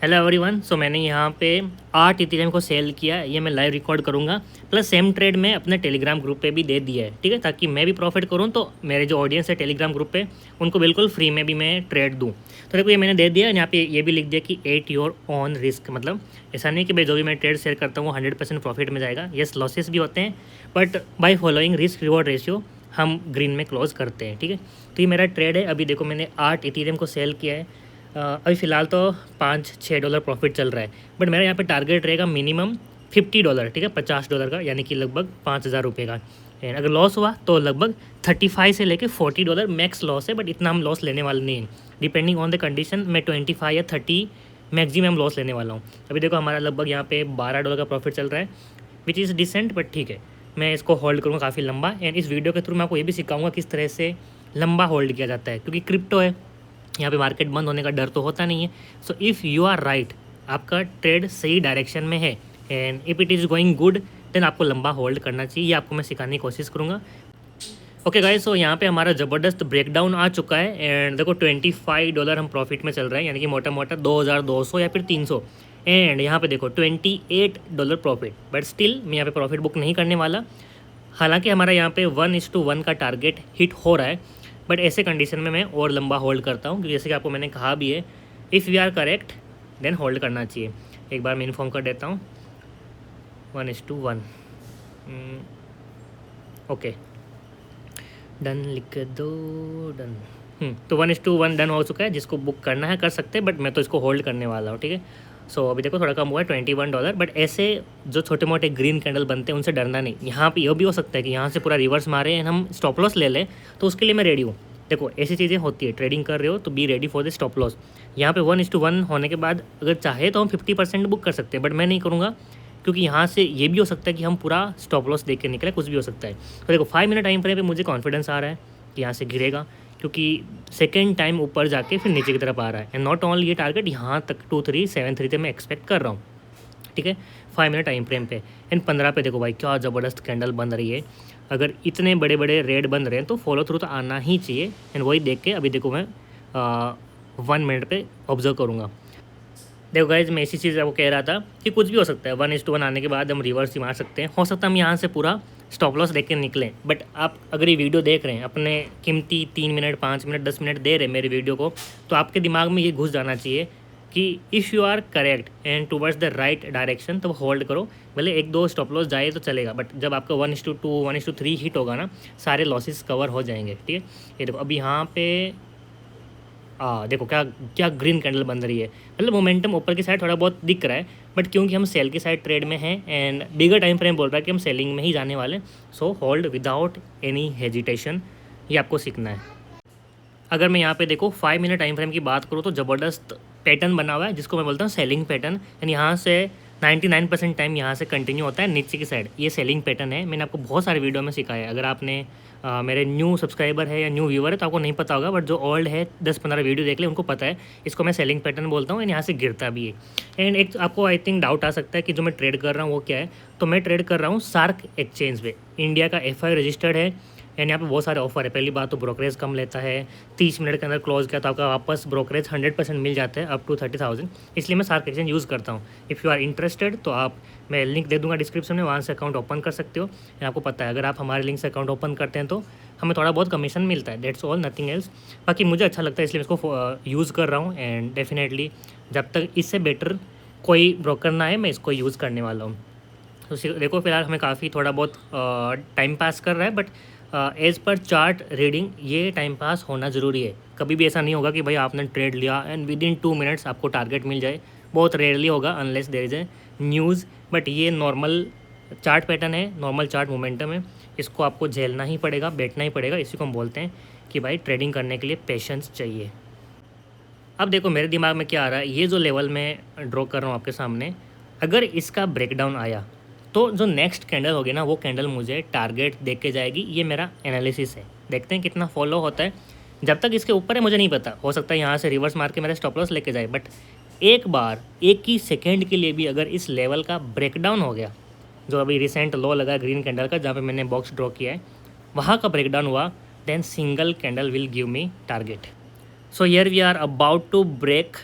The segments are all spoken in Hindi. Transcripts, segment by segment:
Hello everyone. सो मैंने यहाँ पे 8 इथेरियम को सेल किया है, ये मैं लाइव रिकॉर्ड करूँगा। प्लस सेम ट्रेड में अपने टेलीग्राम ग्रुप पे भी दे दिया है, ठीक है, ताकि मैं भी प्रॉफिट करूँ तो मेरे जो ऑडियंस है टेलीग्राम ग्रुप पे उनको बिल्कुल फ्री में भी मैं ट्रेड दूँ। तो देखो ये मैंने दे दिया। यहाँ पे ये भी लिख दिया कि एट योर ऑन रिस्क, मतलब ऐसा नहीं कि भाई जो भी मैं ट्रेड शेयर करता हूँ वो 100% प्रॉफिट में जाएगा। येस, लॉसेस भी होते हैं, but by following risk reward ratio हम ग्रीन में क्लोज करते हैं, ठीक है। तो ये मेरा ट्रेड है। अभी देखो मैंने 8 इथेरियम को सेल किया है। अभी फ़िलहाल तो $5-6 प्रॉफिट चल रहा है, बट मेरा यहाँ पे टारगेट रहेगा मिनिमम $50, ठीक है, $50 का, यानी कि लगभग 5,000 रुपये का। एंड अगर लॉस हुआ तो लगभग 35 से लेके $40 मैक्स लॉस है, बट इतना हम लॉस लेने वाले नहीं हैं। डिपेंडिंग ऑन द कंडीशन मैं 25 या 30 मैक्सिमम लॉस लेने वाला हूँ। अभी देखो हमारा लगभग यहाँ पे $12 का प्रॉफिट चल रहा है, विच इज़ डिसेंट, बट ठीक है। मैं इसको होल्ड करूँगा काफ़ी लंबा। एंड इस वीडियो के थ्रू मैं आपको ये भी सिखाऊंगा किस तरह से लंबा होल्ड किया जाता है, क्योंकि क्रिप्टो है, यहाँ पे मार्केट बंद होने का डर तो होता नहीं है। So if you are right, आपका ट्रेड सही डायरेक्शन में है and if it is going good, then आपको लंबा होल्ड करना चाहिए। ये आपको मैं सिखाने की कोशिश करूँगा। ओके गाइस, सो यहाँ पे हमारा ज़बरदस्त ब्रेकडाउन आ चुका है। एंड देखो $25 हम प्रॉफिट में चल रहे हैं, यानी कि मोटा मोटा 2,200 या फिर 300। एंड यहाँ पे देखो $28 प्रॉफिट, बट स्टिल मैं यहाँ पे प्रॉफिट बुक नहीं करने वाला। हालांकि हमारा यहाँ पे 1:1 का टारगेट हिट हो रहा है, बट ऐसे कंडीशन में मैं और लंबा होल्ड करता हूँ, क्योंकि जैसे कि आपको मैंने कहा भी है, if we are correct then hold करना चाहिए। एक बार मैं इन्फॉर्म कर देता हूँ, 1:1। ओके, डन लिख दो, डन। तो 1:1 डन हो चुका है। जिसको बुक करना है कर सकते हैं, बट मैं तो इसको होल्ड करने वाला हूँ, ठीक है। सो अभी देखो थोड़ा कम हुआ है, $21, बट ऐसे जो छोटे मोटे ग्रीन कैंडल बनते हैं उनसे डरना नहीं। यहाँ पे यह भी हो सकता है कि यहाँ से पूरा रिवर्स मारे एंड हम स्टॉप लॉस ले लें, तो उसके लिए मैं रेडी हूँ। देखो ऐसी चीज़ें होती है, ट्रेडिंग कर रहे हो तो be ready for the stop loss. यहाँ पे 1:1 होने के बाद अगर चाहे तो हम 50% बुक कर सकते हैं, बट मैं नहीं करूँगा, क्योंकि यहाँ से ये भी हो सकता है कि हम पूरा स्टॉप लॉस देख के निकले, कुछ भी हो सकता है। तो देखो 5 मिनट टाइम फ्रेम पे मुझे कॉन्फिडेंस आ रहा है कि यहाँ से गिरेगा, क्योंकि सेकेंड टाइम ऊपर जाके फिर नीचे की तरफ आ रहा है। एंड नॉट ओनली ये टारगेट यहाँ तक 2373 से मैं एक्सपेक्ट कर रहा हूँ, ठीक है, 5 मिनट टाइम फ्रेम पे। एंड 15 पे देखो भाई क्या ज़बरदस्त कैंडल बन रही है। अगर इतने बड़े बड़े रेड बन रहे हैं तो फॉलो थ्रू तो आना ही चाहिए। एंड वही देख के अभी देखो मैं 1 मिनट पे ऑब्जर्व करूँगा। देखो गाइज, मैं इसी चीज़ आपको कह रहा था कि कुछ भी हो सकता है। 1:1 आने के बाद हम रिवर्स ही मार सकते हैं। हो सकता है हम यहाँ से पूरा स्टॉप लॉस देख के निकलें, बट आप अगर ये वीडियो देख रहे हैं, अपने कीमती 3 मिनट 5 मिनट 10 मिनट दे रहे हैं मेरे वीडियो को, तो आपके दिमाग में ये घुस जाना चाहिए कि if you are correct and towards the right direction, तो होल्ड करो। भले 1-2 स्टॉप लॉस जाए तो चलेगा, बट जब आपका 1:2 1:3 हिट होगा ना, सारे लॉसेस कवर हो जाएंगे, ठीक है। ये देखो अभी यहाँ पे देखो क्या क्या ग्रीन कैंडल बन रही है। मतलब मोमेंटम ऊपर की साइड थोड़ा बहुत दिख रहा है, बट क्योंकि हम सेल की साइड ट्रेड में हैं एंड बिगर टाइम फ्रेम बोल रहा है कि हम सेलिंग में ही जाने वाले, so hold without any hesitation, ये आपको सीखना है। अगर मैं यहाँ पे देखो 5 मिनट टाइम फ्रेम की बात करूँ तो ज़बरदस्त पैटर्न बना हुआ है, जिसको मैं बोलता हूँ सेलिंग पैटर्न। एंड यहाँ से 99% टाइम यहाँ से कंटिन्यू होता है नीचे की साइड। ये सेलिंग पैटर्न है, मैंने आपको बहुत सारे वीडियो में सिखाया है। अगर आपने मेरे न्यू सब्सक्राइबर है या न्यू व्यूवर है तो आपको नहीं पता होगा, बट जो ओल्ड है 10-15 वीडियो देख ले उनको पता है। इसको मैं सेलिंग पैटर्न बोलता हूँ एंड यहाँ से गिरता भी है। एंड एक आपको आई थिंक डाउट आ सकता है कि जो मैं ट्रेड कर रहा हूँ वो क्या है। तो मैं ट्रेड कर रहा हूँ सार्क एक्सचेंज पे, इंडिया का FI रजिस्टर्ड है। एंड यहाँ पे बहुत सारे ऑफर है। पहली बात तो ब्रोकरेज कम लेता है, 30 मिनट के अंदर क्लोज किया तो आपका वापस ब्रोकरेज 100% मिल जाता है अप टू 30,000। इसलिए मैं सार्क एक्सचेंज यूज़ करता हूँ। इफ़ यू आर इंटरेस्टेड तो आप, मैं लिंक दे दूँगा डिस्क्रिप्शन में, वहाँ से अकाउंट ओपन कर सकते हो। आपको पता है अगर आप हमारे लिंक से अकाउंट ओपन करते हैं तो हमें थोड़ा बहुत कमीशन मिलता है, दैट्स ऑल, नथिंग एल्स। बाकी मुझे अच्छा लगता है इसलिए मैं इसको यूज़ कर रहा हूँ। एंड डेफिनेटली जब तक इससे बेटर कोई ब्रोकर ना आए मैं इसको यूज़ करने वाला हूँ। तो देखो फिलहाल हमें काफ़ी थोड़ा बहुत टाइम पास कर रहा है, but as per chart reading ये टाइम पास होना ज़रूरी है। कभी भी ऐसा नहीं होगा कि भाई आपने ट्रेड लिया एंड विद इन 2 मिनट्स आपको टारगेट मिल जाए। बहुत रेयरली होगा unless there is a news, but ये नॉर्मल चार्ट पैटर्न है, नॉर्मल चार्ट मोमेंटम है। इसको आपको झेलना ही पड़ेगा, बैठना ही पड़ेगा। इसी को हम बोलते हैं कि भाई ट्रेडिंग करने के लिए पेशेंस चाहिए। अब देखो मेरे दिमाग में क्या आ रहा है, ये जो लेवल मैं ड्रॉ कर रहा हूँ आपके सामने, अगर इसका ब्रेकडाउन आया तो जो नेक्स्ट कैंडल होगी ना, वो कैंडल मुझे टारगेट देख के जाएगी। ये मेरा एनालिसिस है, देखते हैं कितना फॉलो होता है। जब तक इसके ऊपर है मुझे नहीं पता, हो सकता है यहाँ से रिवर्स मार के मेरा स्टॉप लॉस लेके जाए, बट एक बार एक ही सेकेंड के लिए भी अगर इस लेवल का ब्रेकडाउन हो गया, जो अभी रिसेंट लो लगा ग्रीन कैंडल का जहाँ पे मैंने बॉक्स ड्रॉ किया है, वहाँ का ब्रेकडाउन हुआ, then single candle will give me target. So here we are about to break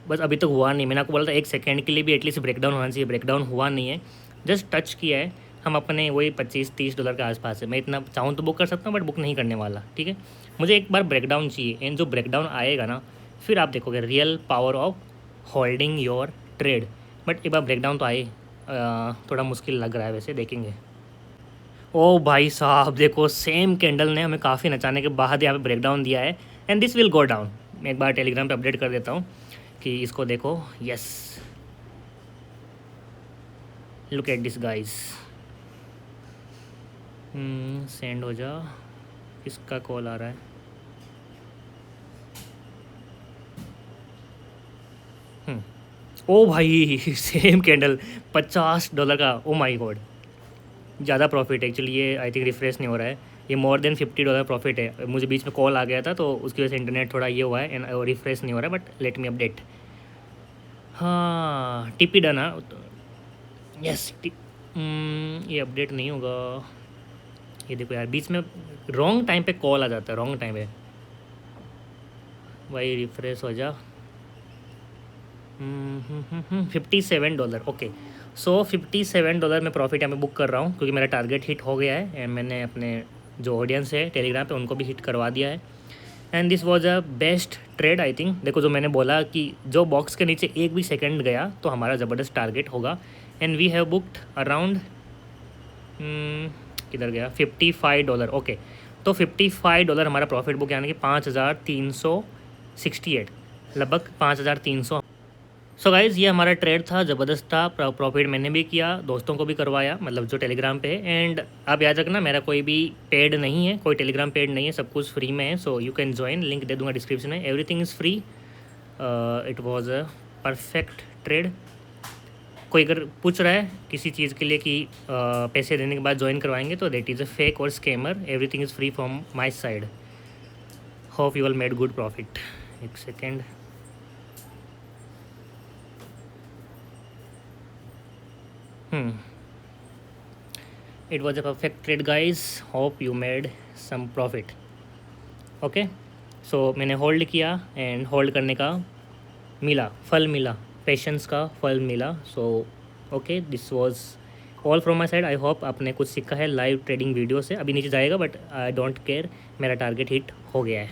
बस अभी तक हुआ नहीं। मैंने आपको बोला था 1 सेकंड के लिए भी एटलीस्ट ब्रेकडाउन होना चाहिए, ब्रेकडाउन हुआ नहीं है, जस्ट टच किया है। हम अपने वही 25-30 डॉलर के आसपास है। मैं इतना चाहूँ तो बुक कर सकता हूँ, बट बुक नहीं करने वाला, ठीक है। मुझे एक बार ब्रेकडाउन चाहिए, एंड जो ब्रेकडाउन आएगा ना, फिर आप देखोगे real power of holding your trade. But एक बार ब्रेकडाउन तो आए, थोड़ा मुश्किल लग रहा है वैसे, देखेंगे। ओ भाई साहब देखो, सेम कैंडल ने हमें काफ़ी नचाने के बाद यहाँ पे ब्रेकडाउन दिया है, and this will go down. मैं एक बार टेलीग्राम पे अपडेट कर देता हूँ कि इसको देखो। Yes, look at this guys. Send हो जा। किसका कॉल आ रहा है? ओ भाई सेम कैंडल, $50 का। ओ माय गॉड, ज़्यादा प्रॉफिट है एक्चुअली। ये आई थिंक रिफ्रेश नहीं हो रहा है। ये मोर देन $50 प्रॉफिट है। मुझे बीच में कॉल आ गया था तो उसकी वजह से इंटरनेट थोड़ा ये हुआ है, एंड रिफ्रेश नहीं हो रहा है, बट लेट मी अपडेट। हाँ, टिपी डन। हाँ, यस। ये अपडेट नहीं होगा। ये देखो यार, बीच में रॉन्ग टाइम पे कॉल आ जाता है, रॉन्ग टाइम पे। भाई रिफ्रेश हो जा। $57। ओके, सो $57 में प्रॉफिट यहाँ पे बुक कर रहा हूँ, क्योंकि मेरा टारगेट हिट हो गया है, एंड मैंने अपने जो ऑडियंस है टेलीग्राम पे उनको भी हिट करवा दिया है। And this was a best trade I think. देखो, जो मैंने बोला कि जो बॉक्स के नीचे एक भी सेकंड गया तो हमारा ज़बरदस्त टारगेट होगा। And we have booked around, किधर गया, $55। ओके, तो $55 हमारा प्रॉफिट बुक, यानी कि 5368, लगभग 5300। सो गाइज़, ये हमारा ट्रेड था, ज़बरदस्त था। प्रॉफिट मैंने भी किया, दोस्तों को भी करवाया, मतलब जो टेलीग्राम पे है। एंड आप याद रखना, मेरा कोई भी पेड नहीं है, कोई टेलीग्राम पेड नहीं है, सब कुछ फ्री में है। So you can join, link दे दूँगा डिस्क्रिप्शन में। Everything is free. It was a perfect trade. कोई अगर पूछ रहा है किसी चीज़ के लिए कि पैसे देने के बाद ज्वाइन करवाएंगे, तो दैट इज़ अ फेक और scammer. Everything is free from my side. Hope you all made good profit. एक second. It was a perfect trade guys. Hope you made some profit. Okay, so मैंने होल्ड किया, एंड होल्ड करने का मिला, फल मिला, पेशेंस का फल मिला। So okay, this was all from my side. I hope आपने कुछ सीखा है लाइव ट्रेडिंग वीडियो से। अभी नीचे जाएगा, बट आई डोंट केयर, मेरा टारगेट हिट हो गया है।